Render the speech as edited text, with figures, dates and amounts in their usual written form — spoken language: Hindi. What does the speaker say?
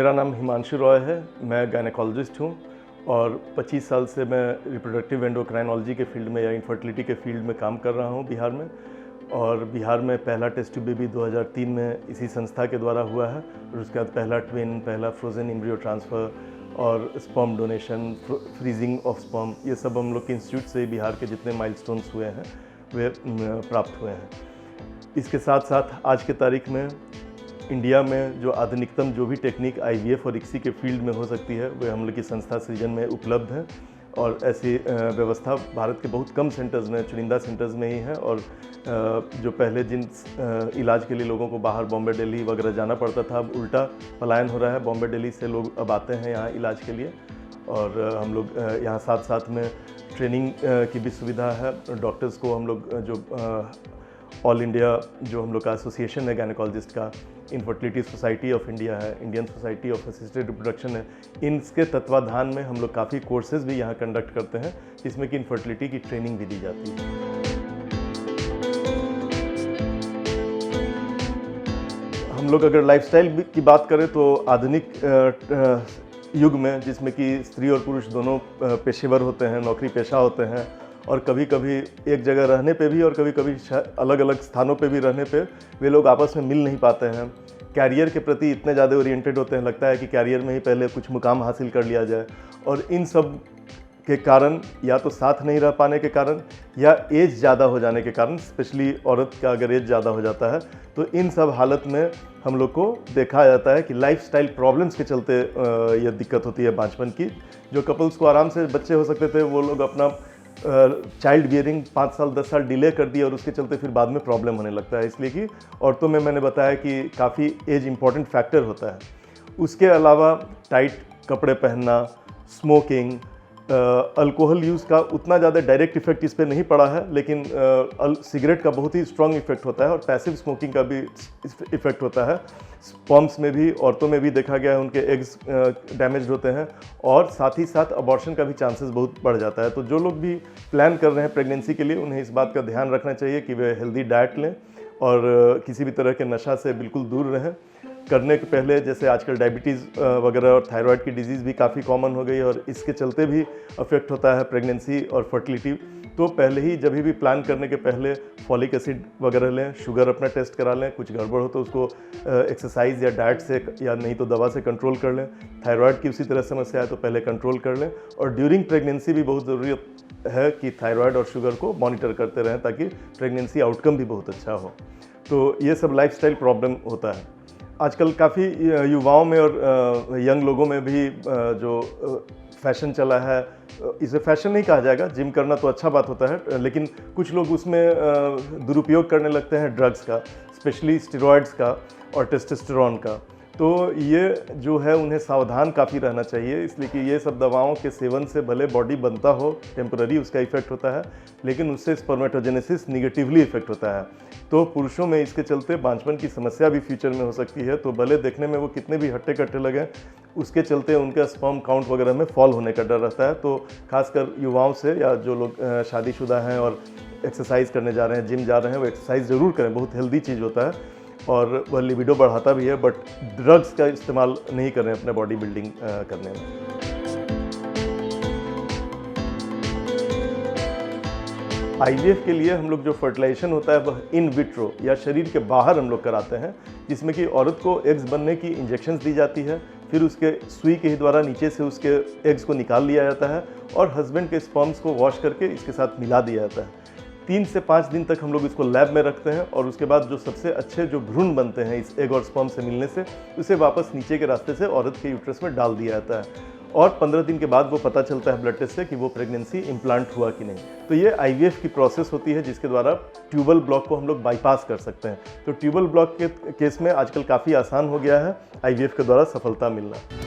मेरा नाम हिमांशु रॉय है। मैं गायनेकोलॉजिस्ट हूँ और 25 साल से मैं रिप्रोडक्टिव एंडोक्राइनोलॉजी के फील्ड में या इनफर्टिलिटी के फील्ड में काम कर रहा हूँ बिहार में। और बिहार में पहला टेस्ट ट्यूब बेबी 2003 में इसी संस्था के द्वारा हुआ है और उसके बाद पहला ट्विन, पहला फ्रोज़न एम्ब्रियो ट्रांसफ़र और sperm donation, freezing of sperm, ये सब हम लोग के इंस्टीट्यूट से बिहार के जितने माइलस्टोन्स हुए हैं वे प्राप्त हुए हैं। इसके साथ साथ आज के तारीख में इंडिया में जो आधुनिकतम जो भी टेक्निक IVF और ICSI के फील्ड में हो सकती है वे हम लोग की संस्था सृजन में उपलब्ध है। और ऐसी व्यवस्था भारत के बहुत कम सेंटर्स में, चुनिंदा सेंटर्स में ही है। और जो पहले जिन इलाज के लिए लोगों को बाहर बॉम्बे, दिल्ली वगैरह जाना पड़ता था, अब उल्टा पलायन हो रहा है। बॉम्बे, दिल्ली से लोग अब आते हैं यहाँ इलाज के लिए। और हम लोग यहाँ साथ साथ में ट्रेनिंग की भी सुविधा है। डॉक्टर्स को हम लोग जो ऑल इंडिया जो हम लोग का एसोसिएशन है गायनेकोलॉजिस्ट का, इनफर्टिलिटी सोसाइटी ऑफ इंडिया है, Indian society of assisted reproduction है, इनके तत्वाधान में हम लोग काफ़ी कोर्सेज भी यहाँ कंडक्ट करते हैं जिसमें कि इनफर्टिलिटी की ट्रेनिंग भी दी जाती है। हम लोग अगर लाइफस्टाइल की बात करें तो आधुनिक युग में, जिसमें कि स्त्री और पुरुष दोनों पेशेवर होते हैं, नौकरी पेशा होते हैं और कभी कभी एक जगह रहने पे भी और कभी कभी अलग अलग स्थानों पे भी रहने पे वे लोग आपस में मिल नहीं पाते हैं। कैरियर के प्रति इतने ज़्यादा ओरिएंटेड होते हैं, लगता है कि कैरियर में ही पहले कुछ मुकाम हासिल कर लिया जाए। और इन सब के कारण, या तो साथ नहीं रह पाने के कारण या एज ज़्यादा हो जाने के कारण, स्पेशली औरत का अगर एज ज़्यादा हो जाता है तो इन सब हालत में हम लोग को देखा जाता है कि लाइफस्टाइल प्रॉब्लम्स के चलते ये दिक्कत होती है बांझपन की। जो कपल्स को आराम से बच्चे हो सकते थे वो लोग अपना चाइल्ड बियरिंग 5 साल 10 साल डिले कर दिया और उसके चलते फिर बाद में प्रॉब्लम होने लगता है। इसलिए कि औरतों में मैंने बताया कि काफ़ी एज इम्पॉर्टेंट फैक्टर होता है। उसके अलावा टाइट कपड़े पहनना, स्मोकिंग, अल्कोहल यूज़ का उतना ज़्यादा डायरेक्ट इफेक्ट इस पर नहीं पड़ा है, लेकिन सिगरेट का बहुत ही स्ट्रॉन्ग इफेक्ट होता है और पैसिव स्मोकिंग का भी इफेक्ट होता है। स्पर्म्स में भी, औरतों में भी देखा गया है, उनके एग्स डैमेज होते हैं और साथ ही साथ अबॉर्शन का भी चांसेस बहुत बढ़ जाता है। तो जो लोग भी प्लान कर रहे हैं प्रेगनेंसी के लिए, उन्हें इस बात का ध्यान रखना चाहिए कि वे हेल्दी डाइट लें और किसी भी तरह के नशा से बिल्कुल दूर रहें। करने के पहले, जैसे आजकल डायबिटीज़ वगैरह और थायराइड की डिजीज़ भी काफ़ी कॉमन हो गई और इसके चलते भी अफेक्ट होता है प्रेगनेंसी और फर्टिलिटी। तो पहले ही, जब भी प्लान करने के पहले फॉलिक एसिड वगैरह लें, शुगर अपना टेस्ट करा लें, कुछ गड़बड़ हो तो उसको एक्सरसाइज या डाइट से या नहीं तो दवा से कंट्रोल कर लें। थायराइड की उसी तरह समस्या है तो पहले कंट्रोल कर लें। और ड्यूरिंग प्रेगनेंसी भी बहुत ज़रूरी है कि थायराइड और शुगर को मॉनिटर करते रहें ताकि प्रेगनेंसी आउटकम भी बहुत अच्छा हो। तो ये सब लाइफस्टाइल प्रॉब्लम होता है। आजकल काफ़ी युवाओं में और यंग लोगों में भी जो फैशन चला है, इसे फैशन नहीं कहा जाएगा, जिम करना तो अच्छा बात होता है, लेकिन कुछ लोग उसमें दुरुपयोग करने लगते हैं ड्रग्स का, स्पेशली स्टेरॉइड्स का और टेस्टोस्टेरोन का। तो ये जो है उन्हें सावधान काफ़ी रहना चाहिए, इसलिए कि ये सब दवाओं के सेवन से भले बॉडी बनता हो, टेम्पररी उसका इफेक्ट होता है, लेकिन उससे स्पर्मेटोजेनेसिस निगेटिवली इफेक्ट होता है। तो पुरुषों में इसके चलते बांझपन की समस्या भी फ्यूचर में हो सकती है। तो भले देखने में वो कितने भी हट्टे कट्टे लगे, उसके चलते उनका स्पर्म काउंट वगैरह में फॉल होने का डर रहता है। तो खासकर युवाओं से, या जो लोग शादीशुदा हैं और एक्सरसाइज करने जा रहे हैं, जिम जा रहे हैं, वो एक्सरसाइज ज़रूर करें, बहुत हेल्दी चीज़ होता है और वह लिबिडो बढ़ाता भी है, बट ड्रग्स का इस्तेमाल नहीं करें अपने बॉडी बिल्डिंग करने में। IVF के लिए हम लोग जो फर्टिलाइजेशन होता है वह इन विट्रो या शरीर के बाहर हम लोग कराते हैं, जिसमें कि औरत को एग्स बनने की इंजेक्शंस दी जाती है, फिर उसके सुई के ही द्वारा नीचे से उसके एग्स को निकाल लिया जाता है और हस्बैंड के स्पर्म्स को वॉश करके इसके साथ मिला दिया जाता है। 3 से 5 दिन तक हम लोग इसको लैब में रखते हैं और उसके बाद जो सबसे अच्छे जो भ्रूण बनते हैं इस एग और स्पर्म से मिलने से, उसे वापस नीचे के रास्ते से औरत के यूट्रस में डाल दिया जाता है और 15 दिन के बाद वो पता चलता है ब्लड टेस्ट से कि वो प्रेगनेंसी इम्प्लांट हुआ कि नहीं। तो ये IVF की प्रोसेस होती है जिसके द्वारा ट्यूबल ब्लॉक को हम लोग बाईपास कर सकते हैं। तो ट्यूबल ब्लॉक के केस में आजकल काफ़ी आसान हो गया है IVF के द्वारा सफलता मिलना।